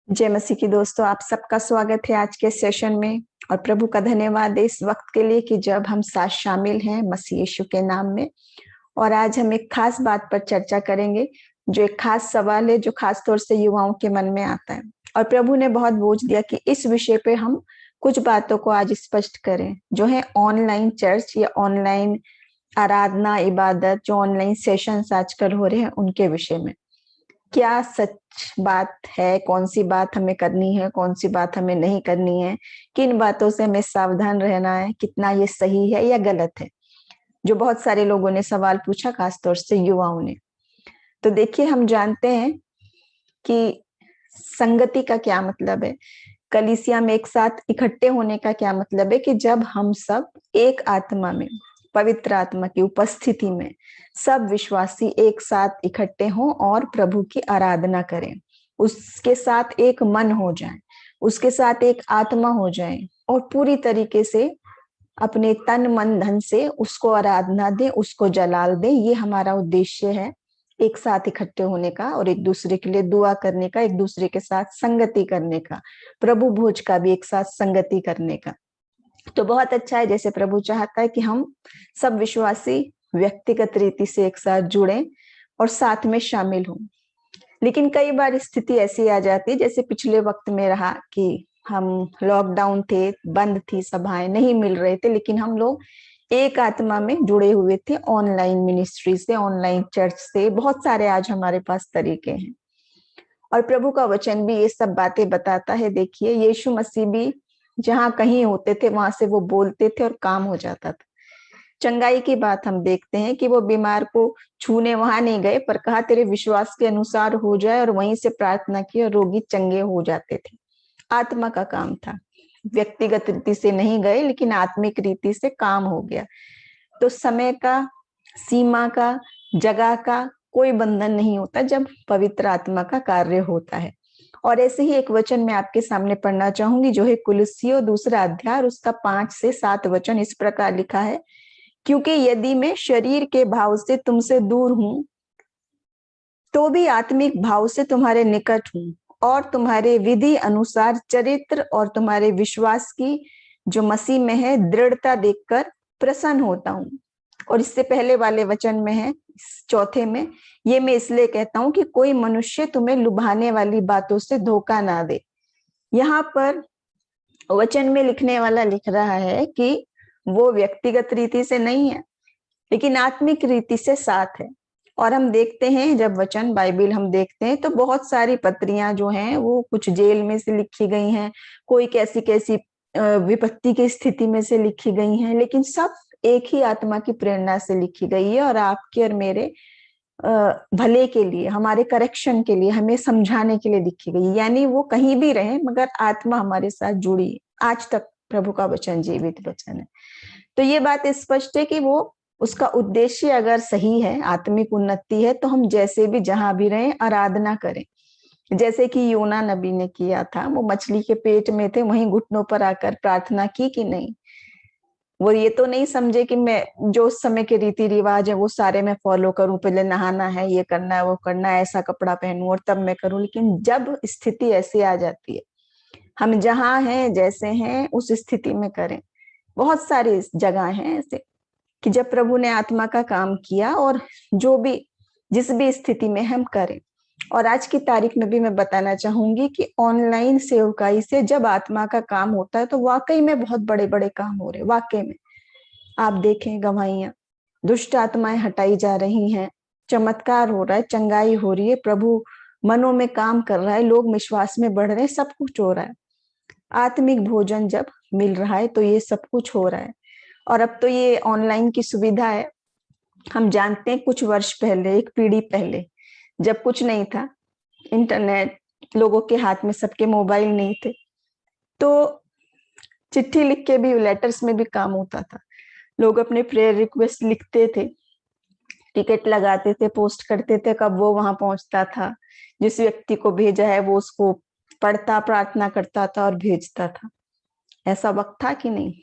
जय मसीह की दोस्तों, आप सबका स्वागत है आज के सेशन में। और प्रभु का धन्यवाद है इस वक्त के लिए कि जब हम साथ शामिल हैं मसीह यीशु के नाम में। और आज हम एक खास बात पर चर्चा करेंगे, जो एक खास सवाल है जो खास तौर से युवाओं के मन में आता है। और प्रभु ने बहुत बोझ दिया कि इस विषय पे हम कुछ बातों को आज स्पष्ट करें, जो है ऑनलाइन चर्च या ऑनलाइन आराधना, इबादत, जो ऑनलाइन सेशंस आजकल हो रहे हैं उनके विषय में। क्या सच बात है, कौन सी बात हमें करनी है, कौन सी बात हमें नहीं करनी है, किन बातों से हमें सावधान रहना है, कितना ये सही है या गलत है, जो बहुत सारे लोगों ने सवाल पूछा, खासतौर से युवाओं ने। तो देखिए, हम जानते हैं कि संगति का क्या मतलब है, कलीसिया में एक साथ इकट्ठे होने का क्या मतलब है, कि जब हम सब एक आत्मा में, पवित्र आत्मा की उपस्थिति में सब विश्वासी एक साथ इकट्ठे हों और प्रभु की आराधना करें, उसके साथ एक मन हो जाए, उसके साथ एक आत्मा हो जाए और पूरी तरीके से अपने तन मन धन से उसको आराधना दें, उसको जलाल दें। ये हमारा उद्देश्य है, एक साथ इकट्ठे होने का और एक दूसरे के लिए दुआ करने का, एक दूसरे के साथ संगति करने का, प्रभु भोज का भी एक साथ संगति करने का। तो बहुत अच्छा है, जैसे प्रभु चाहता है कि हम सब विश्वासी व्यक्तिगत रीति से एक साथ जुड़ें और साथ में शामिल हों। लेकिन कई बार स्थिति ऐसी आ जाती है, जैसे पिछले वक्त में रहा कि हम लॉकडाउन थे, बंद थी सभाएं, नहीं मिल रहे थे, लेकिन हम लोग एक आत्मा में जुड़े हुए थे ऑनलाइन मिनिस्ट्री से, ऑनलाइन चर्च से। बहुत सारे आज हमारे पास तरीके हैं और प्रभु का वचन भी ये सब बातें बताता है। देखिए, यीशु मसीह भी जहाँ कहीं होते थे वहां से वो बोलते थे और काम हो जाता था। चंगाई की बात हम देखते हैं कि वो बीमार को छूने वहां नहीं गए, पर कहा तेरे विश्वास के अनुसार हो जाए, और वहीं से प्रार्थना की और रोगी चंगे हो जाते थे। आत्मा का काम था, व्यक्तिगत रीति से नहीं गए, लेकिन आत्मिक रीति से काम हो गया। तो समय का, सीमा का, जगह का कोई बंधन नहीं होता जब पवित्र आत्मा का कार्य होता है। और ऐसे ही एक वचन मैं आपके सामने पढ़ना चाहूंगी, जो है कुलुस्सियों 2 अध्याय, उसका 5 से 7 वचन। इस प्रकार लिखा है, क्योंकि यदि मैं शरीर के भाव से तुमसे दूर हूं, तो भी आत्मिक भाव से तुम्हारे निकट हूं, और तुम्हारे विधि अनुसार चरित्र और तुम्हारे विश्वास की जो मसीह में है दृढ़ता देखकर प्रसन्न होता हूं। और इससे पहले वाले वचन में है, चौथे में, ये मैं इसलिए कहता हूं कि कोई मनुष्य तुम्हें लुभाने वाली बातों से धोखा ना दे। यहाँ पर वचन में लिखने वाला लिख रहा है कि वो व्यक्तिगत रीति से नहीं है, लेकिन आत्मिक रीति से साथ है। और हम देखते हैं, जब वचन बाइबिल हम देखते हैं तो बहुत सारी पत्रियां जो हैं वो कुछ जेल में से लिखी गई हैं, कोई कैसी कैसी विपत्ति की स्थिति में से लिखी गई हैं, लेकिन सब एक ही आत्मा की प्रेरणा से लिखी गई है और आपके और मेरे भले के लिए, हमारे करेक्शन के लिए, हमें समझाने के लिए लिखी गई। यानी वो कहीं भी रहे मगर आत्मा हमारे साथ जुड़ी है। आज तक प्रभु का वचन जीवित वचन है। तो ये बात स्पष्ट है कि वो, उसका उद्देश्य अगर सही है, आत्मिक उन्नति है, तो हम जैसे भी जहां भी रहें आराधना करें। जैसे कि योना नबी ने किया था, वो मछली के पेट में थे, वहीं घुटनों पर आकर प्रार्थना की कि नहीं। वो ये तो नहीं समझे कि मैं जो उस समय के रीति रिवाज है वो सारे मैं फॉलो करूं, पहले नहाना है, ये करना है, वो करना है, ऐसा कपड़ा पहनूं और तब मैं करूं। लेकिन जब स्थिति ऐसी आ जाती है, हम जहां हैं, जैसे हैं, उस स्थिति में करें। बहुत सारी जगह हैं ऐसे कि जब प्रभु ने आत्मा का काम किया, और जो भी, जिस भी स्थिति में हम करें। और आज की तारीख में भी मैं बताना चाहूंगी कि ऑनलाइन सेवकाई से जब आत्मा का काम होता है तो वाकई में बहुत बड़े बड़े काम हो रहे हैं। वाकई में आप देखें, गवाहियां, दुष्ट आत्माएं हटाई जा रही हैं, चमत्कार हो रहा है, चंगाई हो रही है, प्रभु मनों में काम कर रहा है, लोग विश्वास में बढ़ रहे हैं, सब कुछ हो रहा है। आत्मिक भोजन जब मिल रहा है तो ये सब कुछ हो रहा है। और अब तो ये ऑनलाइन की सुविधा है। हम जानते हैं कुछ वर्ष पहले, एक पीढ़ी पहले, जब कुछ नहीं था, इंटरनेट लोगों के हाथ में, सबके मोबाइल नहीं थे, तो चिट्ठी लिख के भी, लेटर्स में भी काम होता था। लोग अपने प्रेयर रिक्वेस्ट लिखते थे, टिकट लगाते थे, पोस्ट करते थे, कब वो वहां पहुंचता था, जिस व्यक्ति को भेजा है वो उसको पढ़ता, प्रार्थना करता था और भेजता था। ऐसा वक्त था कि नहीं?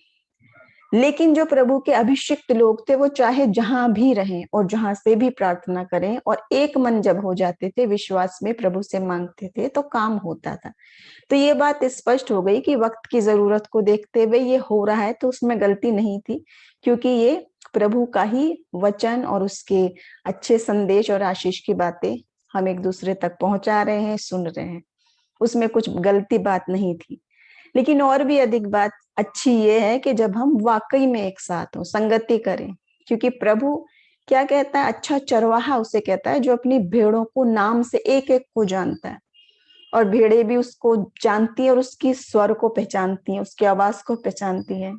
लेकिन जो प्रभु के अभिषिक्त लोग थे वो चाहे जहां भी रहें और जहां से भी प्रार्थना करें और एक मन जब हो जाते थे, विश्वास में प्रभु से मांगते थे, तो काम होता था। तो ये बात स्पष्ट हो गई कि वक्त की जरूरत को देखते हुए ये हो रहा है, तो उसमें गलती नहीं थी, क्योंकि ये प्रभु का ही वचन और उसके अच्छे संदेश और आशीष की बातें हम एक दूसरे तक पहुंचा रहे हैं, सुन रहे हैं। उसमें कुछ गलती बात नहीं थी। लेकिन और भी अधिक बात अच्छी ये है कि जब हम वाकई में एक साथ हो, संगति करें, क्योंकि प्रभु क्या कहता है, अच्छा चरवाहा उसे कहता है जो अपनी भेड़ों को नाम से एक एक को जानता है, और भेड़े भी उसको जानती है और उसकी स्वर को पहचानती हैं, उसकी आवाज को पहचानती हैं।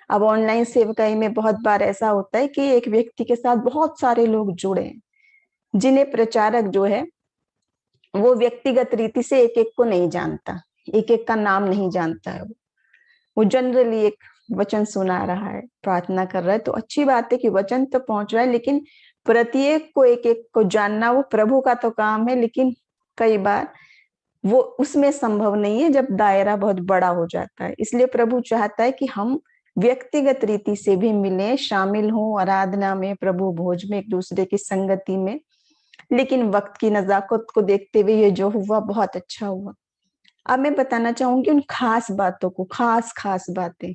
अब ऑनलाइन सेवकाई में बहुत बार ऐसा होता है कि एक व्यक्ति के साथ बहुत सारे लोग जुड़े हैं, जिन्हें प्रचारक जो है वो व्यक्तिगत रीति से एक एक को नहीं जानता, एक एक का नाम नहीं जानता है। वो जनरली एक वचन सुना रहा है, प्रार्थना कर रहा है, तो अच्छी बात है कि वचन तो पहुंच रहा है, लेकिन प्रत्येक को एक एक को जानना वो प्रभु का तो काम है, लेकिन कई बार वो उसमें संभव नहीं है जब दायरा बहुत बड़ा हो जाता है। इसलिए प्रभु चाहता है कि हम व्यक्तिगत रीति से भी मिलें, शामिल हों आराधना में, प्रभु भोज में, एक दूसरे की संगति में। लेकिन वक्त की नजाकत को देखते हुए ये जो हुआ बहुत अच्छा हुआ। अब मैं बताना चाहूंगी उन खास बातों को, खास खास बातें।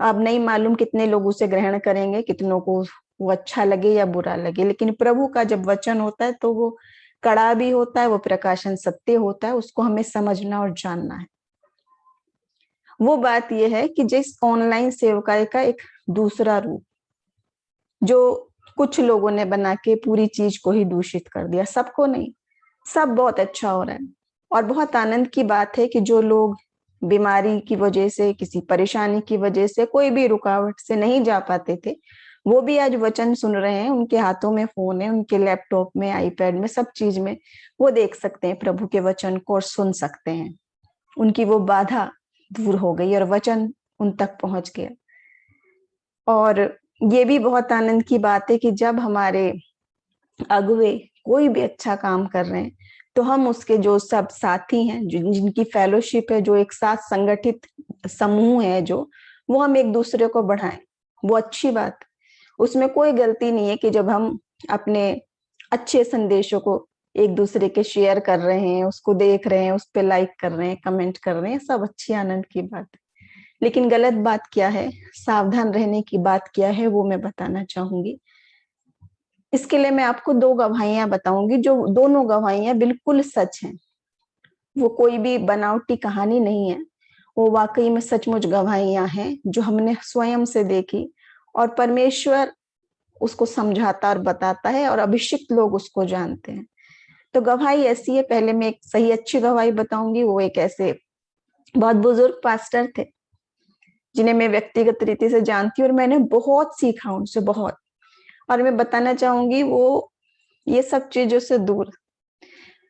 अब नहीं मालूम कितने लोग उसे ग्रहण करेंगे, कितनों को वो अच्छा लगे या बुरा लगे, लेकिन प्रभु का जब वचन होता है तो वो कड़ा भी होता है, वो प्रकाशन सत्य होता है, उसको हमें समझना और जानना है। वो बात यह है कि जिस ऑनलाइन सेवकाई का एक दूसरा रूप जो कुछ लोगों ने बना के पूरी चीज को ही दूषित कर दिया, सबको नहीं, सब बहुत अच्छा हो रहा है। और बहुत आनंद की बात है कि जो लोग बीमारी की वजह से, किसी परेशानी की वजह से, कोई भी रुकावट से नहीं जा पाते थे, वो भी आज वचन सुन रहे हैं। उनके हाथों में फोन है, उनके लैपटॉप में, आईपैड में, सब चीज में वो देख सकते हैं प्रभु के वचन को और सुन सकते हैं। उनकी वो बाधा दूर हो गई और वचन उन तक पहुंच गया। और ये भी बहुत आनंद की बात है कि जब हमारे अगुवे कोई भी अच्छा काम कर रहे हैं, तो हम उसके जो सब साथी हैं, जिनकी फेलोशिप है, जो एक साथ संगठित समूह है, जो वो हम एक दूसरे को बढ़ाएं, वो अच्छी बात। उसमें कोई गलती नहीं है कि जब हम अपने अच्छे संदेशों को एक दूसरे के शेयर कर रहे हैं, उसको देख रहे हैं, उस पर लाइक कर रहे हैं, कमेंट कर रहे हैं, सब अच्छी आनंद की बात है। लेकिन गलत बात क्या है, सावधान रहने की बात क्या है, वो मैं बताना चाहूंगी। इसके लिए मैं आपको दो गवाहियां बताऊंगी, जो दोनों गवाहियां बिल्कुल सच हैं। वो कोई भी बनावटी कहानी नहीं है, वो वाकई में सचमुच गवाहियां हैं जो हमने स्वयं से देखी, और परमेश्वर उसको समझाता और बताता है, और अभिषिक्त लोग उसको जानते हैं। तो गवाही ऐसी है, पहले मैं एक सही अच्छी गवाही बताऊंगी। वो एक ऐसे बहुत बुजुर्ग पास्टर थे जिन्हें मैं व्यक्तिगत रीति से जानती हूँ, और मैंने बहुत सीखा उनसे, बहुत। और मैं बताना चाहूंगी वो ये सब चीजों से दूर,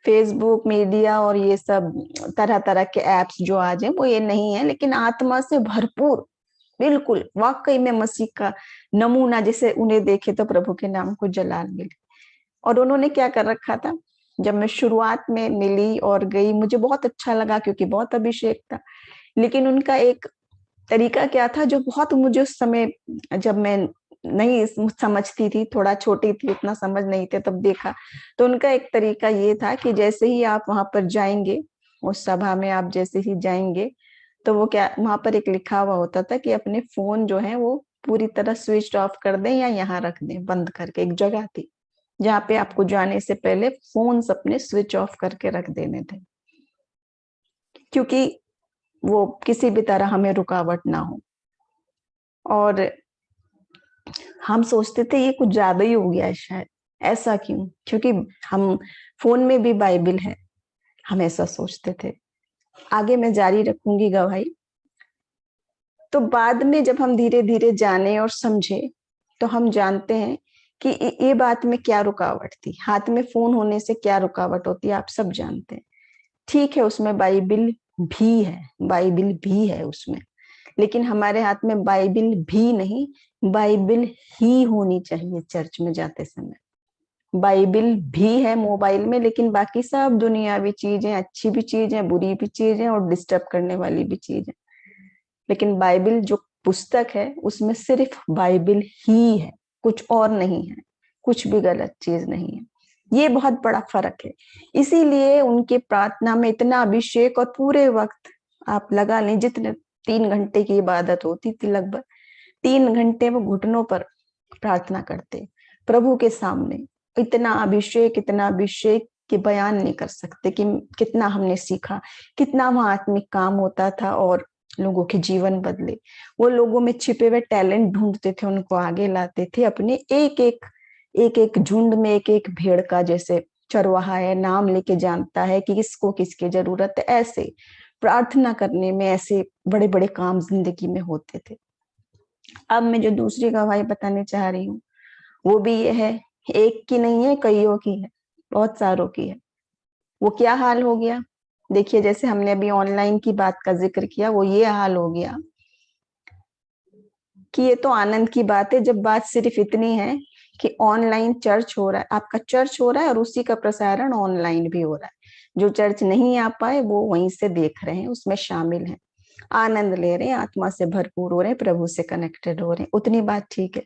फेसबुक, मीडिया और ये सब तरह तरह के एप्स जो आज है, वो ये नहीं है, लेकिन आत्मा से भरपूर, बिल्कुल वाकई में मसीह का नमूना, जिसे उन्हें देखे तो प्रभु के नाम को जलाल मिले। और उन्होंने क्या कर रखा था, जब मैं शुरुआत में मिली और गई, मुझे बहुत अच्छा लगा क्योंकि बहुत अभिषेक था। लेकिन उनका एक तरीका क्या था जो बहुत मुझे उस समय, जब मैं नहीं समझती थी, थोड़ा छोटी थी, उतना समझ नहीं थे, तब देखा, तो उनका एक तरीका ये था कि जैसे ही आप वहां पर जाएंगे, उस सभा में आप जैसे ही जाएंगे, तो वो क्या, वहां पर एक लिखा हुआ होता था कि अपने फोन जो है वो पूरी तरह स्विच ऑफ कर दें या यहाँ रख दें बंद करके। एक जगह थी जहाँ पे आपको जाने से पहले फोन अपने स्विच ऑफ करके रख देने थे, क्योंकि वो किसी भी तरह हमें रुकावट ना हो। और हम सोचते थे ये कुछ ज्यादा ही हो गया है शायद, ऐसा क्यों, क्योंकि हम फोन में भी बाइबल है, हम ऐसा सोचते थे। आगे मैं जारी रखूंगी गवाही। तो बाद में जब हम धीरे धीरे जाने और समझे, तो हम जानते हैं कि ये बात में क्या रुकावट थी। हाथ में फोन होने से क्या रुकावट होती है, आप सब जानते हैं। ठीक है, उसमें बाइबल भी है, बाइबल भी है उसमें, लेकिन हमारे हाथ में बाइबल भी नहीं, बाइबल ही होनी चाहिए। चर्च में जाते समय बाइबल भी है मोबाइल में, लेकिन बाकी सब दुनियावी चीजें, अच्छी भी चीज है, बुरी भी चीज है, और डिस्टर्ब करने वाली भी चीज है। लेकिन बाइबल जो पुस्तक है उसमें सिर्फ बाइबल ही है, कुछ और नहीं है, कुछ भी गलत चीज नहीं है। ये बहुत बड़ा फर्क है। इसीलिए उनके प्रार्थना में इतना अभिषेक, और पूरे वक्त आप लगा लें जितने 3 घंटे की इबादत होती थी, लगभग 3 घंटे वो घुटनों पर प्रार्थना करते प्रभु के सामने। इतना अभिषेक कि बयान नहीं कर सकते कि कितना हमने सीखा, कितना वहां आत्मिक काम होता था और लोगों के जीवन बदले। वो लोगों में छिपे हुए टैलेंट ढूंढते थे, उनको आगे लाते थे, अपने एक एक झुंड में एक एक भेड़ का, जैसे चरवाहा है नाम लेके जानता है कि किसको किसकी जरूरत है, ऐसे प्रार्थना करने में ऐसे बड़े बड़े काम जिंदगी में होते थे। अब मैं जो दूसरी गवाही बताने चाह रही हूँ वो भी ये है, एक की नहीं है, कईयों की है, बहुत सारों की है। वो क्या हाल हो गया, देखिए जैसे हमने अभी ऑनलाइन की बात का जिक्र किया, वो ये हाल हो गया कि ये तो आनंद की बात है जब बात सिर्फ इतनी है कि ऑनलाइन चर्च हो रहा है, आपका चर्च हो रहा है और उसी का प्रसारण ऑनलाइन भी हो रहा है। जो चर्च नहीं आ पाए वो वहीं से देख रहे हैं, उसमें शामिल हैं, आनंद ले रहे हैं, आत्मा से भरपूर हो रहे हैं, प्रभु से कनेक्टेड हो रहे हैं, उतनी बात ठीक है।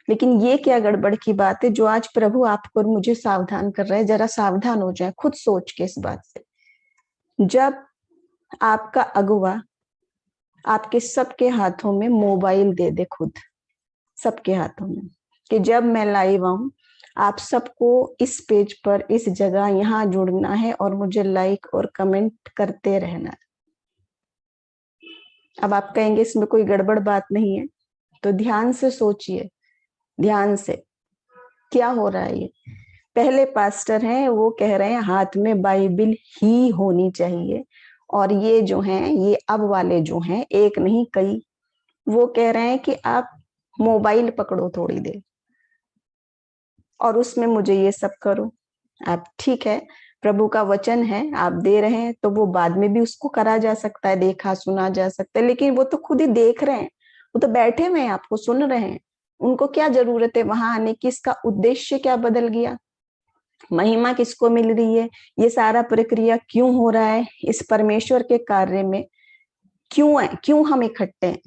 लेकिन ये क्या गड़बड़ की बात है जो आज प्रभु आपको और मुझे सावधान कर रहे हैं। जरा सावधान हो जाए खुद सोच के इस बात से। जब आपका अगुवा आपके सबके हाथों में मोबाइल दे दे, खुद सबके हाथों में, कि जब मैं लाइव आऊं आप सबको इस पेज पर इस जगह यहाँ जुड़ना है और मुझे लाइक और कमेंट करते रहना है। अब आप कहेंगे इसमें कोई गड़बड़ बात नहीं है, तो ध्यान से सोचिए, ध्यान से क्या हो रहा है। ये पहले पास्टर हैं वो कह रहे हैं हाथ में बाइबल ही होनी चाहिए, और ये जो हैं, ये अब वाले जो हैं, एक नहीं कई, वो कह रहे हैं कि आप मोबाइल पकड़ो थोड़ी देर और उसमें मुझे ये सब करो। आप ठीक है, प्रभु का वचन है, आप दे रहे हैं तो वो बाद में भी उसको करा जा सकता है, देखा सुना जा सकता है, लेकिन वो तो खुद ही देख रहे हैं, वो तो बैठे हुए हैं, आपको सुन रहे हैं, उनको क्या जरूरत है वहां आने की। इसका उद्देश्य क्या बदल गया, महिमा किसको मिल रही है, ये सारा प्रक्रिया क्यों हो रहा है, इस परमेश्वर के कार्य में क्यों है, क्यों हम इकट्ठे हैं,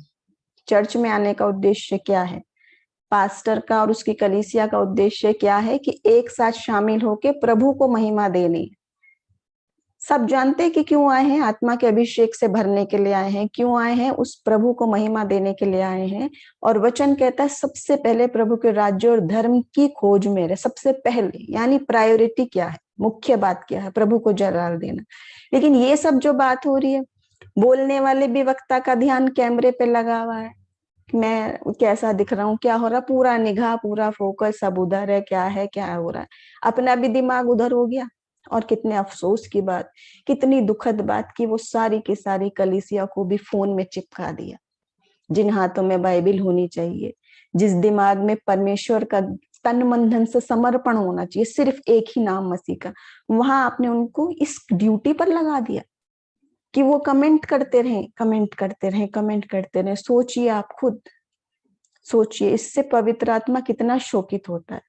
चर्च में आने का उद्देश्य क्या है, पास्टर का और उसकी कलीसिया का उद्देश्य क्या है कि एक साथ शामिल होके प्रभु को महिमा देनी। सब जानते हैं कि क्यों आए हैं, आत्मा के अभिषेक से भरने के लिए आए हैं, क्यों आए हैं, उस प्रभु को महिमा देने के लिए आए हैं। और वचन कहता है सबसे पहले प्रभु के राज्य और धर्म की खोज में रहे, सबसे पहले, यानी प्रायोरिटी क्या है, मुख्य बात क्या है, प्रभु को जलाल देना। लेकिन ये सब जो बात हो रही है, बोलने वाले भी वक्ता का ध्यान कैमरे पे लगा हुआ है, मैं कैसा दिख रहा हूँ, क्या हो रहा, पूरा निगाह पूरा फोकस सब उधर है, क्या हो रहा है, अपना भी दिमाग उधर हो गया। और कितने अफसोस की बात, कितनी दुखद बात कि वो सारी की सारी कलीसिया को भी फोन में चिपका दिया। जिन हाथों में बाइबल होनी चाहिए, जिस दिमाग में परमेश्वर का तन मन धन से समर्पण होना चाहिए, सिर्फ एक ही नाम मसीह का, वहां आपने उनको इस ड्यूटी पर लगा दिया कि वो कमेंट करते रहें, कमेंट करते रहें, कमेंट करते रहें। सोचिए, आप खुद सोचिए, इससे पवित्र आत्मा कितना शोकित होता है,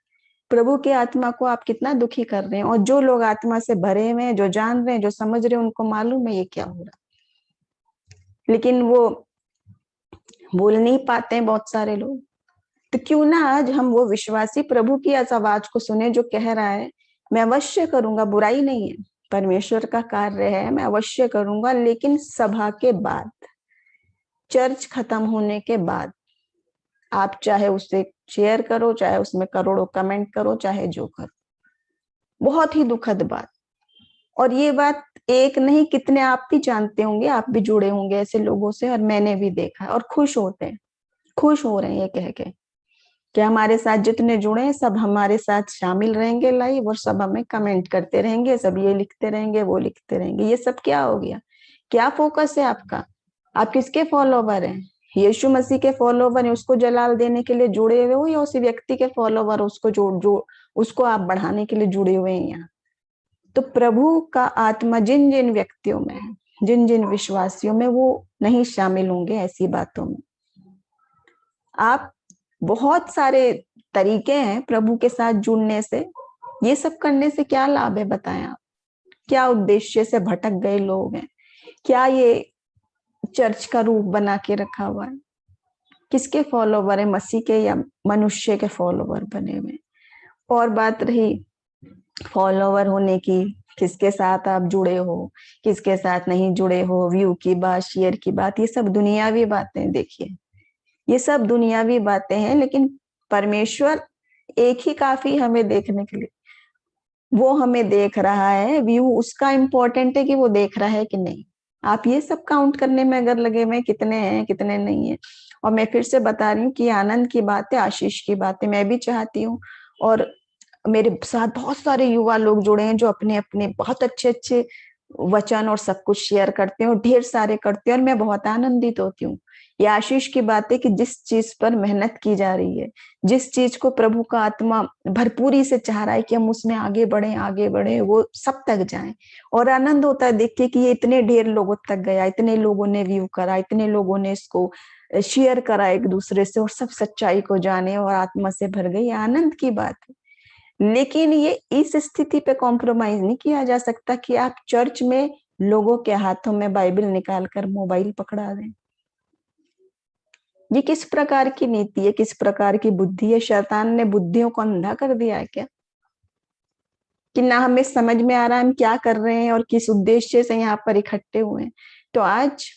प्रभु के आत्मा को आप कितना दुखी कर रहे हैं। और जो लोग आत्मा से भरे हुए हैं, जो जान रहे हैं, जो समझ रहे हैं, उनको मालूम है ये क्या हो रहा है, लेकिन वो बोल नहीं पाते हैं बहुत सारे लोग। तो क्यों ना आज हम वो विश्वासी प्रभु की इस आवाज को सुने जो कह रहा है मैं अवश्य करूंगा, बुराई नहीं है, परमेश्वर का कार्य है, मैं अवश्य करूंगा, लेकिन सभा के बाद, चर्च खत्म होने के बाद, आप चाहे उसे शेयर करो, चाहे उसमें करोड़ों कमेंट करो, चाहे जो करो। बहुत ही दुखद बात। और ये बात एक नहीं, कितने आप भी जानते होंगे, आप भी जुड़े होंगे ऐसे लोगों से, और मैंने भी देखा, और खुश होते हैं, खुश हो रहे हैं ये कह के कि हमारे साथ जितने जुड़े हैं सब हमारे साथ शामिल रहेंगे लाइव, और सब हमें कमेंट करते रहेंगे, सब ये लिखते रहेंगे, वो लिखते रहेंगे। ये सब क्या हो गया, क्या फोकस है आपका, आप किसके फॉलोवर हैं, यीशु मसीह के फॉलोवर है, उसको जलाल देने के लिए जुड़े हुए हो, या उसी व्यक्ति के फॉलोवर, उसको जो उसको आप बढ़ाने के लिए जुड़े हुए हैं यहाँ। तो प्रभु का आत्मा जिन जिन व्यक्तियों में है, जिन जिन विश्वासियों में, वो नहीं शामिल होंगे ऐसी बातों में। आप बहुत सारे तरीके हैं प्रभु के साथ जुड़ने से, ये सब करने से क्या लाभ है बताएं आप, क्या उद्देश्य से भटक गए लोग हैं, क्या ये चर्च का रूप बना के रखा हुआ है। किसके फॉलोवर है, मसीह के या मनुष्य के फॉलोवर बने हुए। और बात रही फॉलोवर होने की, किसके साथ आप जुड़े हो, किसके साथ नहीं जुड़े हो, व्यू की बात, शेयर की बात, ये सब दुनियावी बातें। देखिए ये सब दुनियावी बातें हैं, लेकिन परमेश्वर एक ही काफी हमें देखने के लिए। वो हमें देख रहा है, व्यू उसका इम्पोर्टेंट है कि वो देख रहा है कि नहीं। आप ये सब काउंट करने में अगर लगे हुए कितने हैं कितने नहीं है। और मैं फिर से बता रही हूँ कि आनंद की बात है, आशीष की बात है, मैं भी चाहती हूँ। और मेरे साथ बहुत सारे युवा लोग जुड़े हैं जो अपने अपने बहुत अच्छे अच्छे वचन और सब कुछ शेयर करते हैं, और ढेर सारे करते हैं, और मैं बहुत आनंदित होती हूँ। ये आशीष की बात है कि जिस चीज पर मेहनत की जा रही है, जिस चीज को प्रभु का आत्मा भरपूरी से चाह रहा है कि हम उसमें आगे बढ़े, वो सब तक जाएं। और आनंद होता है देख के कि ये इतने ढेर लोगों तक गया, इतने लोगों ने व्यू करा, इतने लोगों ने इसको शेयर करा एक दूसरे से, और सब सच्चाई को जाने और आत्मा से भर गई। आनंद की बात है। लेकिन ये इस स्थिति पे कॉम्प्रोमाइज नहीं किया जा सकता कि आप चर्च में लोगों के हाथों में बाइबल निकालकर मोबाइल पकड़ा दें। ये किस प्रकार की नीति है, किस प्रकार की बुद्धि है? शैतान ने बुद्धियों को अंधा कर दिया है क्या, कि ना हमें समझ में आ रहा है हम क्या कर रहे हैं और किस उद्देश्य से यहाँ पर इकट्ठे हुए हैं? तो आज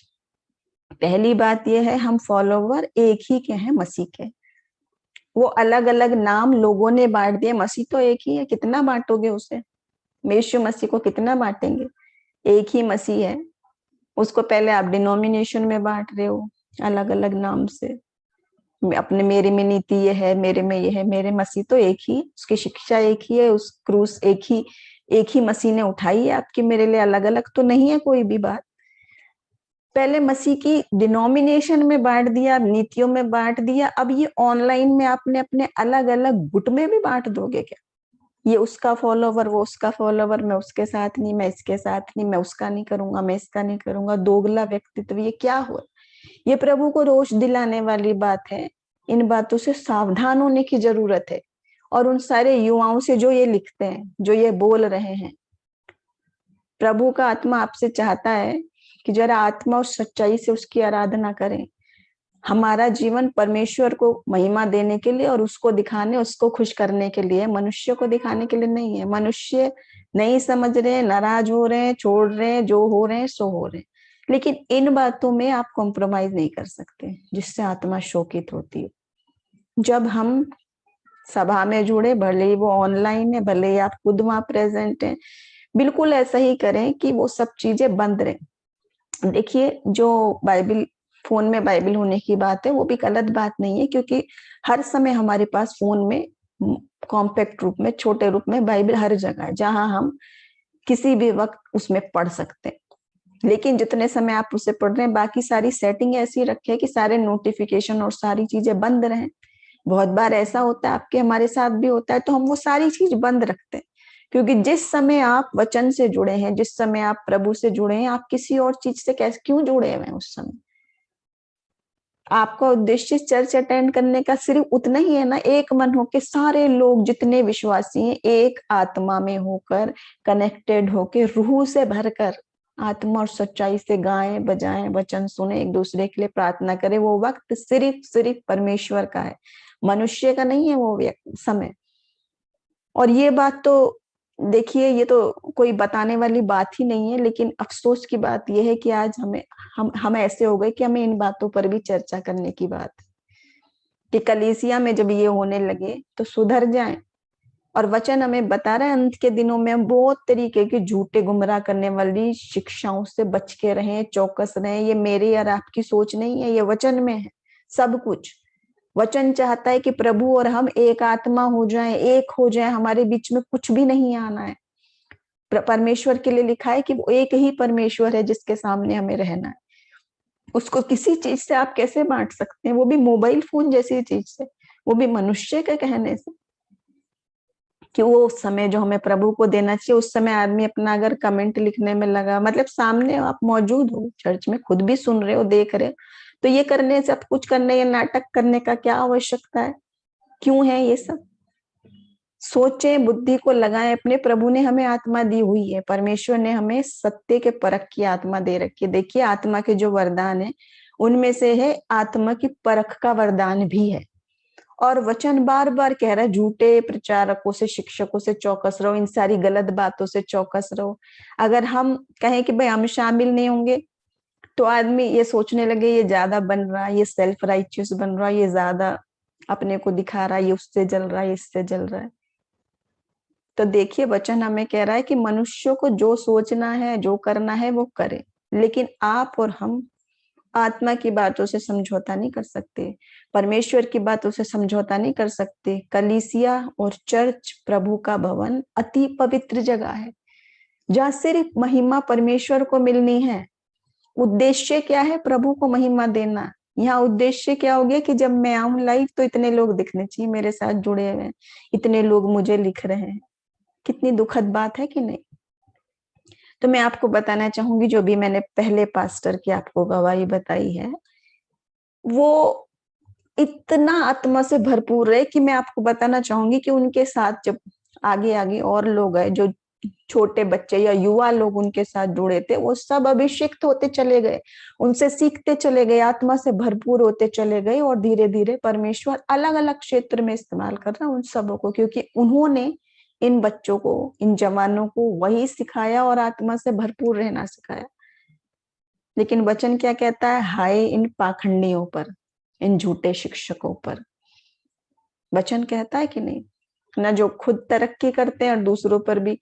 पहली बात यह है, हम फॉलोवर एक ही के हैं, मसीह के। वो अलग अलग नाम लोगों ने बांट दिए, मसीह तो एक ही है, कितना बांटोगे उसे? यीशु मसीह को कितना बांटेंगे? एक ही मसीह है। उसको पहले आप डिनोमिनेशन में बांट रहे हो अलग अलग नाम से। अपने मेरे में नीति ये है, मेरे में ये है, मेरे मसीह तो एक ही, उसकी शिक्षा एक ही है, उस क्रूस एक ही मसीह ने उठाई है आपकी मेरे लिए, अलग अलग तो नहीं है कोई भी बात। पहले मसीह की डिनोमिनेशन में बांट दिया, नीतियों में बांट दिया, अब ये ऑनलाइन में आपने अपने अलग अलग गुट में भी बांट दोगे क्या? ये उसका फॉलोवर, वो उसका फॉलोवर, मैं उसके साथ नहीं, मैं इसके साथ नहीं, मैं उसका नहीं करूंगा, मैं इसका नहीं करूंगा, दोगला व्यक्तित्व, ये क्या हुआ? ये प्रभु को रोष दिलाने वाली बात है। इन बातों से सावधान होने की जरूरत है। और उन सारे युवाओं से जो ये लिखते हैं, जो ये बोल रहे हैं, प्रभु का आत्मा आपसे चाहता है कि जरा आत्मा और सच्चाई से उसकी आराधना करें। हमारा जीवन परमेश्वर को महिमा देने के लिए और उसको दिखाने, उसको खुश करने के लिए, मनुष्य को दिखाने के लिए नहीं है। मनुष्य नहीं समझ रहे, नाराज हो रहे हैं, छोड़ रहे हैं, जो हो रहे हैं सो हो रहे हैं। लेकिन इन बातों में आप कॉम्प्रोमाइज नहीं कर सकते, जिससे आत्मा शोकित होती है। जब हम सभा में जुड़े, भले ही वो ऑनलाइन है, भले ही आप खुद वहां प्रेजेंट हैं, बिल्कुल ऐसा ही करें कि वो सब चीजें बंद रहें। देखिए जो बाइबल, फोन में बाइबल होने की बात है, वो भी गलत बात नहीं है, क्योंकि हर समय हमारे पास फोन में कॉम्पैक्ट रूप में, छोटे रूप में बाइबल हर जगह है, जहां हम किसी भी वक्त उसमें पढ़ सकते हैं। लेकिन जितने समय आप उसे पढ़ रहे हैं, बाकी सारी सेटिंग ऐसी रखे कि सारे नोटिफिकेशन और सारी चीजें बंद रहें। बहुत बार ऐसा होता है, आपके हमारे साथ भी होता है, तो हम वो सारी चीज बंद रखते हैं। क्योंकि जिस समय आप वचन से जुड़े हैं, जिस समय आप प्रभु से जुड़े हैं, आप किसी और चीज से कैसे क्यों जुड़े हुए हैं? उस समय आपका उद्देश्य चर्च अटेंड करने का सिर्फ उतना ही है ना, एक मन होके सारे लोग जितने विश्वासी हैं, एक आत्मा में होकर, कनेक्टेड होके, रूह से भरकर, आत्मा और सच्चाई से गाएं बजाएं, वचन सुने, एक दूसरे के लिए प्रार्थना करें। वो वक्त सिर्फ सिर्फ परमेश्वर का है, मनुष्य का नहीं है वो समय। और ये बात तो देखिए, ये तो कोई बताने वाली बात ही नहीं है, लेकिन अफसोस की बात यह है कि आज हम ऐसे हो गए कि हमें इन बातों पर भी चर्चा करने की बात है, कि कलीसिया में जब ये होने लगे तो सुधर जाएं। और वचन हमें बता रहा है अंत के दिनों में हम बहुत तरीके की झूठे गुमराह करने वाली शिक्षाओं से बच के रहें, चौकस रहें। ये मेरी और आपकी सोच नहीं है, ये वचन में है सब कुछ। वचन चाहता है कि प्रभु और हम एक आत्मा हो जाएं, एक हो जाएं, हमारे बीच में कुछ भी नहीं आना है। परमेश्वर के लिए लिखा है कि वो एक ही परमेश्वर है जिसके सामने हमें रहना है। उसको किसी चीज से आप कैसे बांट सकते हैं? वो भी मोबाइल फोन जैसी चीज से, वो भी मनुष्य के कहने से। कि वो समय जो हमें प्रभु को देना चाहिए, उस समय आदमी अपना अगर कमेंट लिखने में लगा, मतलब सामने आप मौजूद हो चर्च में, खुद भी सुन रहे हो, देख रहे हो, तो ये करने, सब कुछ करने, ये नाटक करने का क्या आवश्यकता है? क्यों है ये सब? सोचें, बुद्धि को लगाएं। अपने प्रभु ने हमें आत्मा दी हुई है, परमेश्वर ने हमें सत्य के परख की आत्मा दे रखी है। देखिए आत्मा के जो वरदान है उनमें से है आत्मा की परख का वरदान भी है। और वचन बार बार कह रहा है झूठे प्रचारकों से, शिक्षकों से चौकस रहो, इन सारी गलत बातों से चौकस रहो। अगर हम कहें कि भाई हम शामिल नहीं होंगे तो आदमी ये सोचने लगे ये ज्यादा बन रहा है, ये सेल्फ राइचियस बन रहा है, ये ज्यादा अपने को दिखा रहा है, ये उससे जल रहा है, इससे जल रहा है। तो देखिए वचन हमें कह रहा है कि मनुष्यों को जो सोचना है, जो करना है वो करे, लेकिन आप और हम आत्मा की बातों से समझौता नहीं कर सकते, परमेश्वर की बातों से समझौता नहीं कर सकते। कलीसिया और चर्च प्रभु का भवन अति पवित्र जगह है, जहाँ सिर्फ महिमा परमेश्वर को मिलनी है। उद्देश्य क्या है? प्रभु को महिमा देना। यहाँ उद्देश्य क्या हो गया कि जब मैं आऊं लाइव तो इतने लोग दिखने चाहिए मेरे साथ जुड़े हुए हैं, इतने लोग मुझे लिख रहे हैं। कितनी दुखद बात है कि नहीं? तो मैं आपको बताना चाहूंगी, जो भी मैंने पहले पास्टर की आपको गवाही बताई है, वो इतना आत्मा से भरपूर है कि मैं आपको बताना चाहूंगी कि उनके साथ जब आगे आगे और लोग आए, जो छोटे बच्चे या युवा लोग उनके साथ जुड़े थे, वो सब अभिषिक्त होते चले गए, उनसे सीखते चले गए, आत्मा से भरपूर होते चले गए, और धीरे धीरे परमेश्वर अलग अलग क्षेत्र में इस्तेमाल कर रहा है उन सबों को, क्योंकि उन्होंने इन बच्चों को, इन जवानों को वही सिखाया और आत्मा से भरपूर रहना सिखाया। लेकिन वचन क्या कहता है? हाय इन पाखंडियों पर, इन झूठे शिक्षकों पर। वचन कहता है कि नहीं? ना जो खुद तरक्की करते हैं और दूसरों पर भी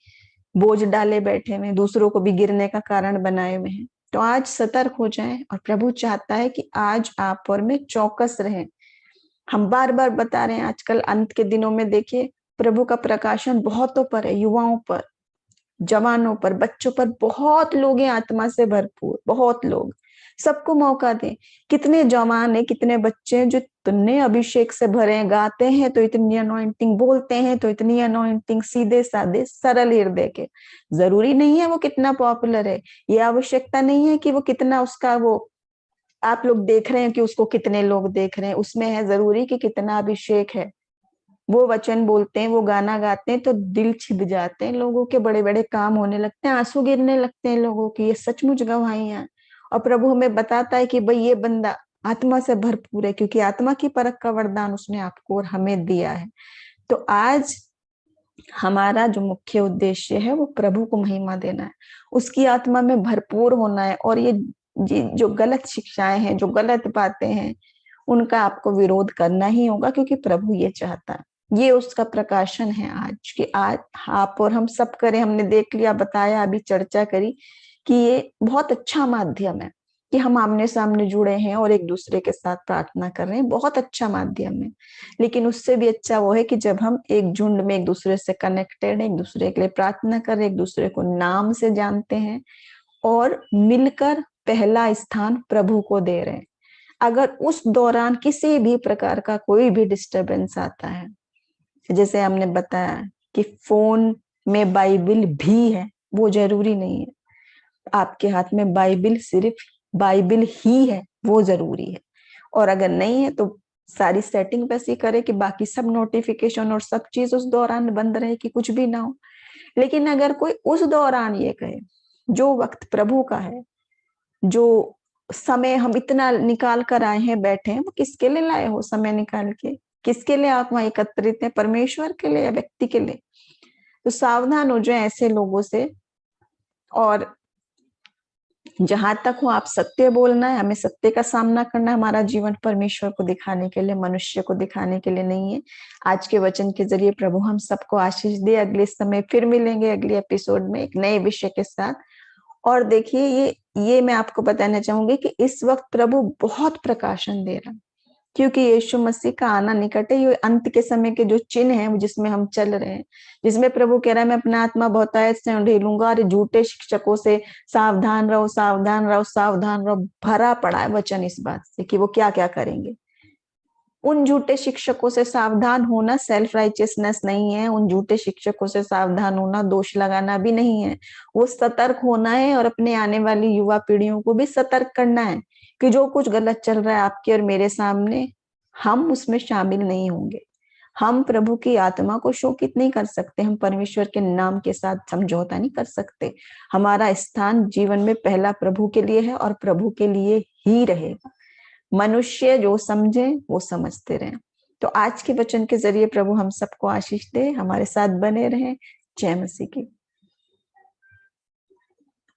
बोझ डाले बैठे हुए, दूसरों को भी गिरने का कारण बनाए हुए हैं। तो आज सतर्क हो जाएं, और प्रभु चाहता है कि आज आप और मैं चौकस रहें। हम बार बार बता रहे हैं, आजकल अंत के दिनों में देखिए प्रभु का प्रकाशन बहुतों पर है, युवाओं पर, जवानों पर, बच्चों पर। बहुत लोग हैं आत्मा से भरपूर, बहुत लोग। सबको मौका दें। कितने जवान है, कितने बच्चे हैं जो इतने अभिषेक से भरे हैं, गाते हैं तो इतनी अनॉइंटिंग, बोलते हैं तो इतनी अनॉइंटिंग, सीधे साधे सरल हृदय के। जरूरी नहीं है वो कितना पॉपुलर है, ये आवश्यकता नहीं है कि वो कितना उसका वो आप लोग देख रहे हैं कि उसको कितने लोग देख रहे हैं, उसमें है जरूरी कि कितना अभिषेक है। वो वचन बोलते हैं, वो गाना गाते हैं तो दिल छिद जाते हैं लोगों के, बड़े बड़े काम होने लगते हैं, आंसू गिरने लगते हैं लोगों की। ये सचमुच गवाहियां। और प्रभु हमें बताता है कि भाई ये बंदा आत्मा से भरपूर है, क्योंकि आत्मा की परख का वरदान उसने आपको और हमें दिया है। तो आज हमारा जो मुख्य उद्देश्य है वो प्रभु को महिमा देना है, उसकी आत्मा में भरपूर होना है। और ये जो गलत शिक्षाएं हैं, जो गलत बातें हैं, उनका आपको विरोध करना ही होगा, क्योंकि प्रभु ये चाहता है। ये उसका प्रकाशन है आज, कि आज आप और हम सब करें। हमने देख लिया, बताया, अभी चर्चा करी कि ये बहुत अच्छा माध्यम है कि हम आमने सामने जुड़े हैं और एक दूसरे के साथ प्रार्थना कर रहे हैं। बहुत अच्छा माध्यम है। लेकिन उससे भी अच्छा वो है कि जब हम एक झुंड में एक दूसरे से कनेक्टेड है, एक दूसरे के लिए प्रार्थना कर रहे, एक दूसरे को नाम से जानते हैं और मिलकर पहला स्थान प्रभु को दे रहे हैं। अगर उस दौरान किसी भी प्रकार का कोई भी डिस्टरबेंस आता है, जैसे हमने बताया कि फोन में बाइबल भी है, वो जरूरी नहीं है। आपके हाथ में बाइबल सिर्फ बाइबल ही है, वो जरूरी है। और अगर नहीं है तो सारी सेटिंग वैसी करे कि बाकी सब नोटिफिकेशन और सब चीज उस दौरान बंद रहे, कि कुछ भी ना हो। लेकिन अगर कोई उस दौरान ये कहे, जो वक्त प्रभु का है, जो समय हम इतना निकाल कर आए हैं, बैठे हैं, वो किसके लिए लाए हो समय निकाल के? किसके लिए आप वहां एकत्रित हैं? परमेश्वर के लिए या व्यक्ति के लिए? तो सावधान हो जाए ऐसे लोगों से। और जहां तक हो, आप सत्य बोलना है, हमें सत्य का सामना करना है। हमारा जीवन परमेश्वर को दिखाने के लिए, मनुष्य को दिखाने के लिए नहीं है। आज के वचन के जरिए प्रभु हम सबको आशीष दे। अगले समय फिर मिलेंगे अगले एपिसोड में एक नए विषय के साथ। और देखिए ये मैं आपको बताना चाहूंगी कि इस वक्त प्रभु बहुत प्रकाशन दे रहा है, क्योंकि यीशु मसीह का आना निकट है। ये अंत के समय के जो चिन्ह हैं जिसमें हम चल रहे हैं, जिसमें प्रभु कह रहा है मैं अपना आत्मा बहुतायत से ढेलूंगा, और झूठे शिक्षकों से सावधान रहो, सावधान रहो, सावधान रहो। भरा पड़ा है वचन इस बात से कि वो क्या क्या करेंगे। उन झूठे शिक्षकों से सावधान होना सेल्फ राइचियसनेस नहीं है, उन झूठे शिक्षकों से सावधान होना दोष लगाना भी नहीं है। वो सतर्क होना है और अपने आने वाली युवा पीढ़ियों को भी सतर्क करना है कि जो कुछ गलत चल रहा है आपके और मेरे सामने, हम उसमें शामिल नहीं होंगे। हम प्रभु की आत्मा को शोकित नहीं कर सकते, हम परमेश्वर के नाम के साथ समझौता नहीं कर सकते। हमारा स्थान जीवन में पहला प्रभु के लिए है और प्रभु के लिए ही रहेगा। मनुष्य जो समझे वो समझते रहें। तो आज के वचन के जरिए प्रभु हम सबको आशीष दे, हमारे साथ बने रहें। जय मसीह की।